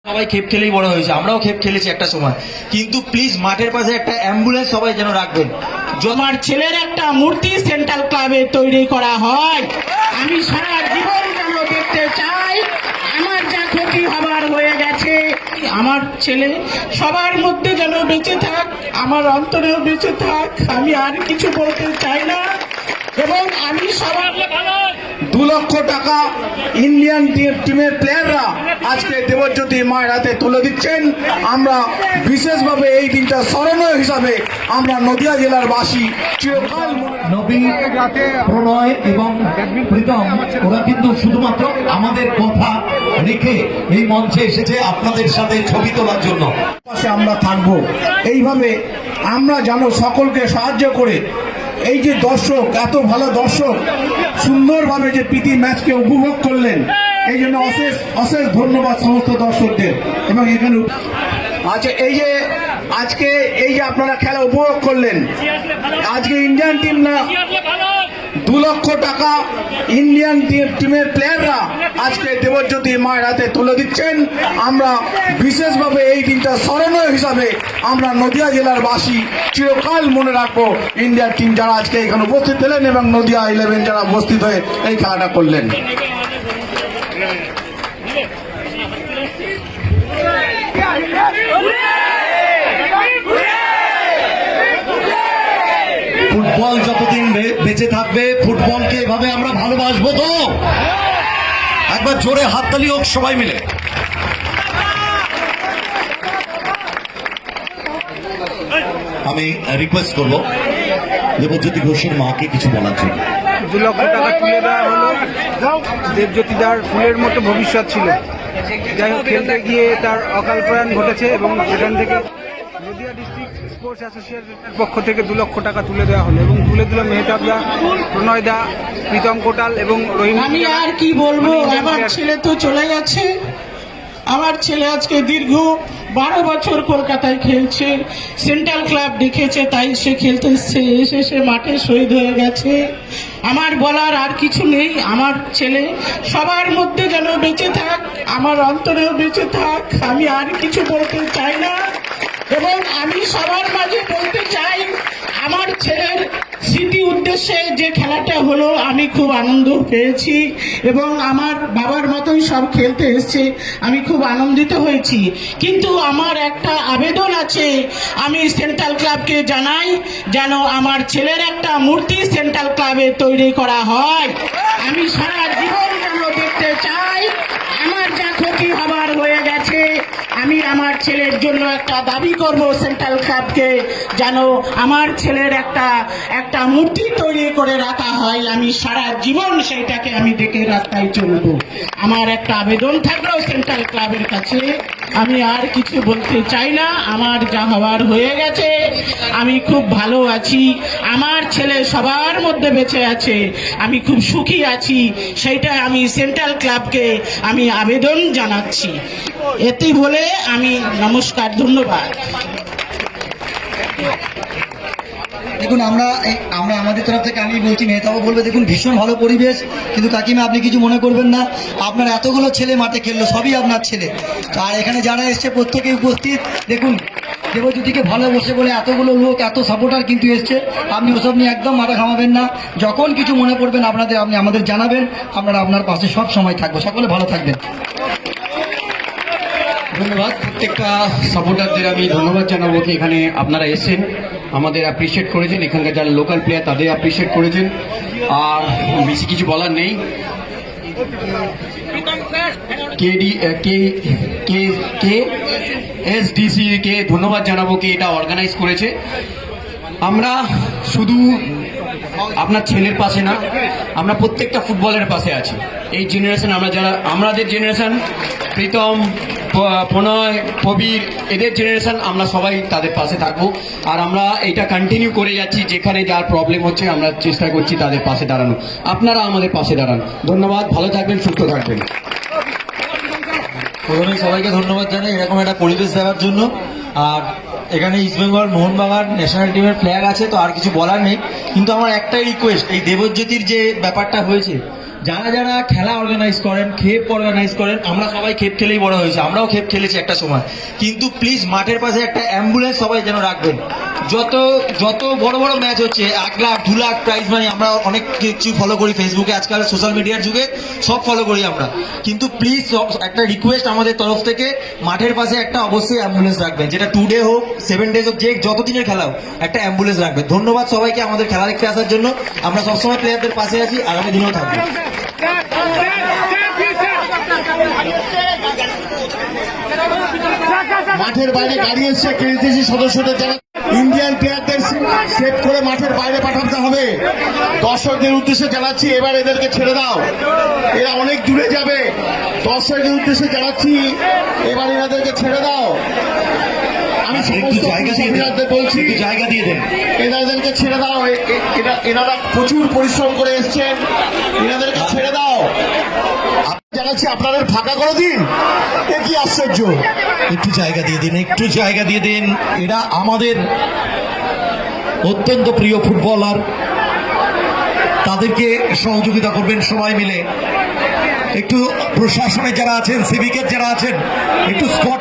সবাই খেপ খেলেই বড় হয়েছে, আমরাও খেপ খেলেছি একটা সময়, কিন্তু প্লিজ মাঠের পাশে একটা অ্যাম্বুলেন্স সবাই যেন রাখবেন। আমার ছেলের একটা মূর্তি সেন্ট্রাল ক্লাবে তৈরি করা হয়। আমি সারা জীবন যেন দেখতে চাই আমার যা ক্ষতি হবার হয়ে গেছে, আমার ছেলে সবার মধ্যে যেন বেঁচে থাক, আমার অন্তরেও বেঁচে থাক। আমি আর কিছু বলতে চাই না এবং আমি সবার 2 লক্ষ টাকা ইন্ডিয়ান টিমের প্লেয়াররা আজকে দেবজ্যোতি মায়ের হাতে তুলে দিচ্ছেন। আমরা বিশেষভাবে এই দিনটা স্মরণীয় হিসাবে আমরা নদিয়া জেলার বাসী চিরকাল নবী, প্রণয় এবং প্রীতম ওরা কিন্তু শুধুমাত্র আমাদের কথা রেখে এই মঞ্চে এসেছে আপনাদের সাথে ছবি তোলার জন্য। পাশে আমরা থাকবো। এইভাবে আমরা যেন সকলকে সাহায্য করে এই যে দর্শক, এত ভালো দর্শক সুন্দরভাবে যে প্রীতি ম্যাচকে উপভোগ করলেন, এই জন্য অশেষ অশেষ ধন্যবাদ সমস্ত দর্শকদের। এবং এখানে আচ্ছা, এই যে আজকে এই যে আপনারা খেলা উপভোগ করলেন, আজকে ইন্ডিয়ান টিম না 2 লক্ষ টাকা ইন্ডিয়ান টিমের প্লেয়াররা আজকে দেবজ্যোতি মায়ের হাতে তুলে দিচ্ছেন। আমরা বিশেষভাবে এই দিনটা স্মরণীয় হিসাবে আমরা নদিয়া জেলার বাসী চিরকাল মনে রাখবো ইন্ডিয়ান টিম যারা আজকে এখানে উপস্থিত হলেন এবং নদিয়া 11 যারা উপস্থিত হয়ে এই খেলাটা করলেন। ফুটবল যতদিন বেঁচে থাকবে, ফুটবলকে এভাবে আমরা ভালোবাসবো তো। একবার জোরে হাততালি হোক সবাই মিলে। আমি রিকোয়েস্ট করবো দেবজ্যোতি ঘোষের মাকে কিছু বলার জন্য। 2 লক্ষ টাকা তুলে দেওয়া হলো। দেবজ্যোতিদার ফুলের মতো ভবিষ্যৎ ছিল, যাই হোক খেলতে গিয়ে তার অকাল প্রয়াণ ঘটেছে এবং সেখান থেকে নদিয়া ডিস্ট্রিক্ট স্পোর্টস অ্যাসোসিয়েশনের পক্ষ থেকে 2 লক্ষ টাকা তুলে দেওয়া হলো এবং তুলে দিল মেহতাবদা, প্রণয়দা, প্রীতম কোটাল এবং রহিম। আমি আর কি বলবো, আমার ছেলে তো চলে গেছে। আমার ছেলে আজকে দীর্ঘ 12 বছর কলকাতায় খেলছে, সেন্ট্রাল ক্লাব দেখেছে তাই সে খেলতে এসছে, এসে সে মাঠে শহীদ হয়ে গেছে। আমার বলার আর কিছু নেই, আমার ছেলে সবার মধ্যে যেন বেঁচে থাক, আমার অন্তরেও বেঁচে থাক। আমি আর কিছু বলতে চাই না এবং আমি সবার মাঝে বলতে চাই আমার ছেলের স্মৃতি উদ্দেশ্যে যে খেলাটা হলো আমি খুব আনন্দ পেয়েছি এবং আমার বাবার মতোই সব খেলতে এসছে, আমি খুব আনন্দিত হয়েছি। কিন্তু আমার একটা আবেদন আছে, আমি সেন্ট্রাল ক্লাবকে জানাই যেন আমার ছেলের একটা মূর্তি সেন্ট্রাল ক্লাবে তৈরি করা হয়। আমি সারা জীবন যেন দেখতে চাই আমার যা ক্ষতি হবার হয়ে গেছে। আমি আমার ছেলের জন্য একটা দাবি করব সেন্ট্রাল ক্লাবকে, যেন আমার ছেলের একটা মূর্তি তৈরি করে রাখা হয়। আমি সারা জীবন সেইটাকে আমি দেখে রাস্তায় চলবো। আমার একটা আবেদন থাকলো সেন্ট্রাল ক্লাবের কাছে, আমি আর কিছু বলতে চাই না। আমার যা হওয়ার হয়ে গেছে, আমি খুব ভালো আছি, আমার ছেলে সবার মধ্যে বেঁচে আছে, আমি খুব সুখী আছি, সেইটা আমি সেন্ট্রাল ক্লাবকে আমি আবেদন জানাচ্ছি। এটি বলে আমি নমস্কার, ধন্যবাদ। দেখুন, আমরা আমাদের তরফ থেকে আমি বলছি, মেহতাবও বলবে, দেখুন ভীষণ ভালো পরিবেশ, কিন্তু কাকিমা আপনি কিছু মনে করবেন না, আপনার এতগুলো ছেলে মাঠে খেললো, সবই আপনার ছেলে। আর এখানে যারা এসছে প্রত্যেকেই উপস্থিত। দেখুন দেবজ্যোতিকে ভালোবাসে বলে এতগুলো লোক, এত সাপোর্টার কিন্তু এসছে, আপনি ওসব নিয়ে একদম মাথা ঘামাবেন না। যখন কিছু মনে করবেন আপনি আমাদের জানাবেন, আমরা আপনার পাশে সব সময় থাকবো। সকলে ভালো থাকবেন। ধন্যবাদ। প্রত্যেকটা সাপোর্টারদের আমি ধন্যবাদ জানাবো কি এখানে আপনারা এসেছেন, আমাদের অ্যাপ্রিসিয়েট করেছেন, এখানকার যারা লোকাল প্লেয়ার তাদের অ্যাপ্রিসিয়েট করেছেন। আর বেশি কিছু বলার নেই। এসডিসি কে ধন্যবাদ জানাবো কি এটা অর্গানাইজ করেছে। আমরা শুধু আপনার ছেলের পাশে না, আমরা প্রত্যেকটা ফুটবলের পাশে আছি। এই জেনারেশন, আমাদের জেনারেশন, প্রীতম, প্রণয়, কবির, এদের জেনারেশন, আমরা সবাই তাদের পাশে থাকবো। আর আমরা এইটা কন্টিনিউ করে যাচ্ছি, যেখানে যার প্রবলেম হচ্ছে আমরা চেষ্টা করছি তাদের পাশে দাঁড়ানো। আপনারা আমাদের পাশে দাঁড়ান। ধন্যবাদ, ভালো থাকবেন, সুস্থ থাকবেন। প্রথমে সবাইকে ধন্যবাদ জানাই এরকম একটা পরিবেশ দেওয়ার জন্য। আর এখানে ইস্টবেঙ্গল, মোহনবাগান ন্যাশনাল টিমের প্লেয়ার আছে, তো আর কিছু বলার নেই। কিন্তু আমার একটাই রিকোয়েস্ট, এই দেবজ্যোতির যে ব্যাপারটা হয়েছে, যারা যারা খেলা অর্গানাইজ করেন, খেপ অর্গানাইজ করেন, আমরা সবাই খেপ খেলেই বড় হয়েছি, আমরাও খেপ খেলেছি একটা সময়, কিন্তু প্লিজ মাঠের পাশে একটা অ্যাম্বুলেন্স সবাই যেন রাখবেন। যত বড় বড় ম্যাচ হচ্ছে 1 লাখ 2 লাখ প্রাইজ মানি, আমরা অনেক কিছু ফলো করি ফেসবুকে, আজকাল সোশ্যাল মিডিয়ার যুগে সব ফলো করি আমরা, কিন্তু প্লিজ একটা রিকোয়েস্ট আমাদের তরফ থেকে, মাঠের পাশে একটা অবশ্যই অ্যাম্বুলেন্স রাখবেন, যেটা 2 ডে হোক 7 ডেজ হোক, যে যত দিনের খেলা হোক একটা অ্যাম্বুলেন্স রাখবেন। ধন্যবাদ সবাইকে আমাদের খেলা দেখতে আসার জন্য, আমরা সবসময় প্লেয়ারদের পাশে আছি, আগামী দিনেও থাকবো। মাঠের বাইরে গাড়ি এসছে, কেজিসি সদস্যদের যারা ইন্ডিয়ান প্লেয়ারদের সেভ করে মাঠের বাইরে পাঠাতে হবে। দর্শকদের উদ্দেশ্যে জানাচ্ছি, এবার এদেরকে ছেড়ে দাও, এরা অনেক দূরে যাবে। দর্শকদের উদ্দেশ্যে জানাচ্ছি, এবার এনাদেরকে ছেড়ে দাও। আমি একটু জায়গা দিয়ে দেন, বলছি একটু জায়গা দিয়ে দেন, এনাদেরকে ছেড়ে দাও। এনারা প্রচুর পরিশ্রম করে এসছেন, এনাদেরকে ছেড়ে দাও। জানাচ্ছি আপনাদের ফাঁকা করে দিন, এ কি আশ্চর্য। একটু জায়গা দিয়ে দিন, একটু জায়গা দিয়ে দিন। এরা আমাদের অত্যন্ত প্রিয় ফুটবলার, তাদেরকে সহযোগিতা করবেন সবাই মিলে। একটু প্রশাসনে যারা আছেন, সিভিকের যারা আছেন, একটু স্পট